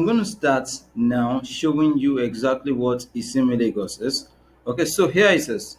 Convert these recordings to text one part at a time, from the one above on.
going to start now showing you exactly what Isimi Lagos is. Okay, so here it is.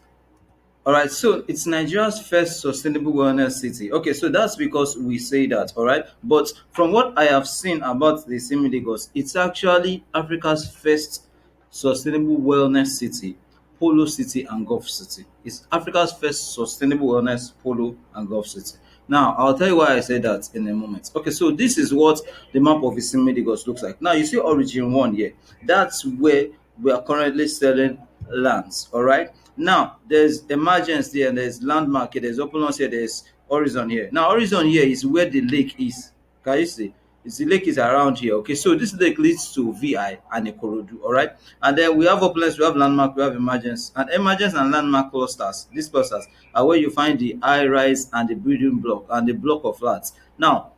All right, so it's Nigeria's first sustainable wellness city. Okay, so that's because we say that, all right. But from what I have seen about the Isimi Lagos, it's actually Africa's first sustainable wellness city, polo city, and golf city. It's Africa's first sustainable wellness polo and golf city. Now, I'll tell you why I said that in a moment. Okay, so this is what the map of Isimi Lagos looks like. Now, you see Origin 1 here. That's where we are currently selling lands, all right. Now, there's emergence there, and there's landmark here, there's open here, there's horizon here. Now, horizon here is where the lake is. Can you see? It's the lake is around here. Okay, so this lake leads to VI and Ikorodu, all right. And then we have opulence, we have landmark, we have emergence, and emergence and landmark clusters. These clusters are where you find the high rise and the building block and the block of flats. Now,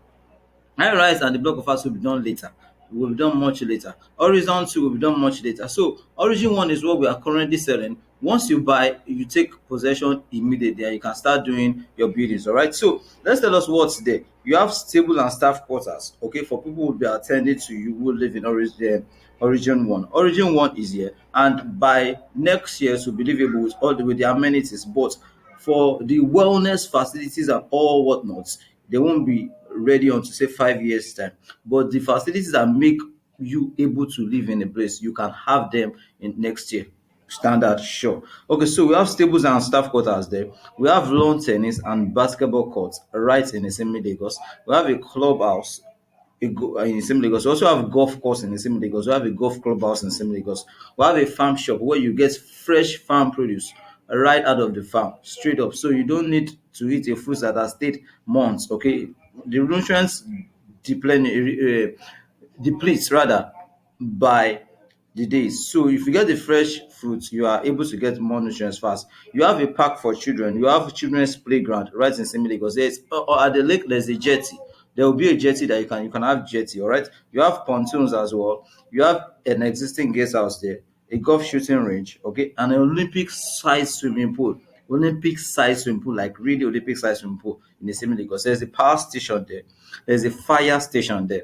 high rise and the block of flats will be done later, will be done much later. Horizon 2 will be done much later. So origin 1 is what we are currently selling. Once you buy, you take possession immediately and you can start doing your buildings. All right. So let's tell us what's there. You have stable and staff quarters, okay, for people who will be attending to you who live in origin 1. Origin 1 is here, and by next year to be livable with all with the amenities. But for the wellness facilities and all whatnots, they won't be ready until say 5 years time. But the facilities that make you able to live in a place, you can have them in next year. Standard, sure. Okay, so we have stables and staff quarters there. We have lawn tennis and basketball courts right in the same Lagos. We have a clubhouse in Sim Lagos. We also have golf course in Sim Lagos. We have a golf clubhouse in Sim Lagos. We have a farm shop where you get fresh farm produce right out of the farm, straight up. So you don't need to eat a fruit that has stayed months. Okay, the nutrients depletes rather by the days. So if you get the fresh fruits, you are able to get more nutrients fast. You have a park for children. You have children's playground right in Simi Lagos. There's or at the lake there's a jetty. There will be a jetty that you can have jetty, all right. You have pontoons as well. You have an existing guest house there, a golf shooting range, okay, and an Olympic size swimming pool. Olympic size swimming pool, like really Olympic size swimming pool in the Simi Lagos. There's a power station there. There's a fire station there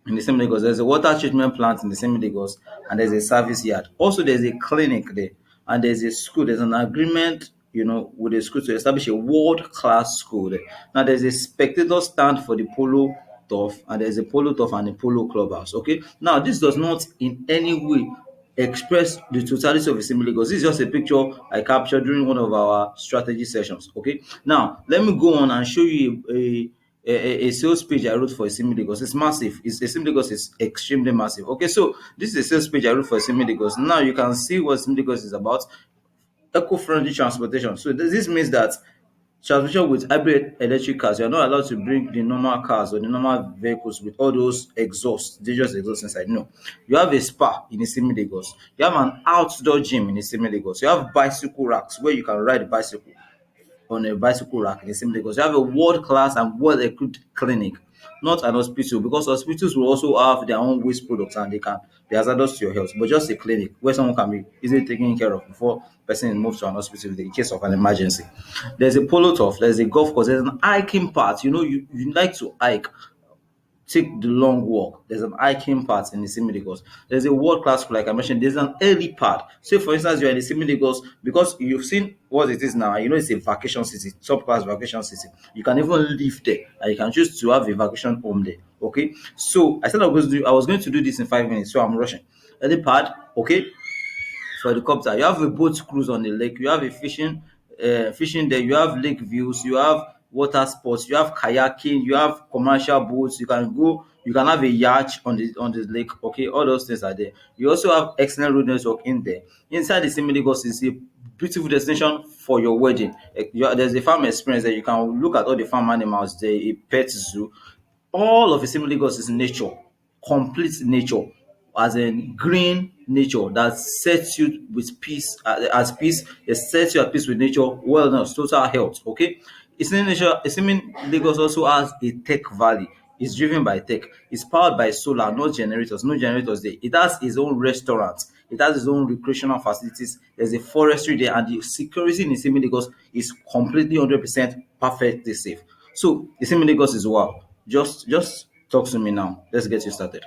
in the same Lagos. There's a water treatment plant in the same Lagos, and there's a service yard. Also, there's a clinic there, and there's a school. There's an agreement, with a school to establish a world-class school there. Now, there's a spectator stand for the polo turf, and there's a polo turf and a polo clubhouse. Okay. Now, this does not in any way express the totality of Isimi Lagos. This is just a picture I captured during one of our strategy sessions. Okay. Now, let me go on and show you a sales page I wrote for Isimi Lagos. It's massive. Isimi Lagos is extremely massive. Okay, so this is a sales page I wrote for Isimi Lagos. Now you can see what Isimi Lagos is about. Eco-friendly transportation. So this means that transportation with hybrid electric cars, you are not allowed to bring the normal cars or the normal vehicles with all those exhaust, dangerous exhaust inside. No. You have a spa in Isimi Lagos. You have an outdoor gym in Isimi Lagos. You have bicycle racks where you can ride a bicycle on a bicycle rack in the same Lagos. You have a world-class and well-equipped clinic, not an hospital, because hospitals will also have their own waste products and they can be hazardous to your health, but just a clinic where someone can be easily taken care of before person is moved to an hospital in case of an emergency. There's a polo turf, there's a golf course, there's an hiking path. You like to hike, take the long walk. There's an hiking path in the Simi Lagos. There's a world class school, like I mentioned. There's an early pad. Say, for instance, you're in the Simi Lagos because you've seen what it is now. You know it's a vacation city, top class vacation city. You can even live there, and you can choose to have a vacation home there. Okay. So I said I was going to do this in 5 minutes, so I'm rushing. Early pad, okay, for helicopter. You have a boat cruise on the lake. You have a fishing there. You have lake views. You have water sports. You have kayaking. You have commercial boats. You can go. You can have a yacht on the lake. Okay, all those things are there. You also have excellent road network in there. Inside the Simi Lagos is a beautiful destination for your wedding. There's a farm experience there. You can look at all the farm animals there. A pet zoo. All of Isimi Lagos is nature, complete nature, as in green nature that sets you with peace, as peace. It sets you at peace with nature, wellness, total health. Okay, Isimi Lagos also has a tech valley. It's driven by tech. It's powered by solar, not generators. No generators there. It has its own restaurant. It has its own recreational facilities. There's a forestry there, and the security in Isimi Lagos is completely 100% perfectly safe. So Isimi Lagos is wow. Just talk to me now. Let's get you started.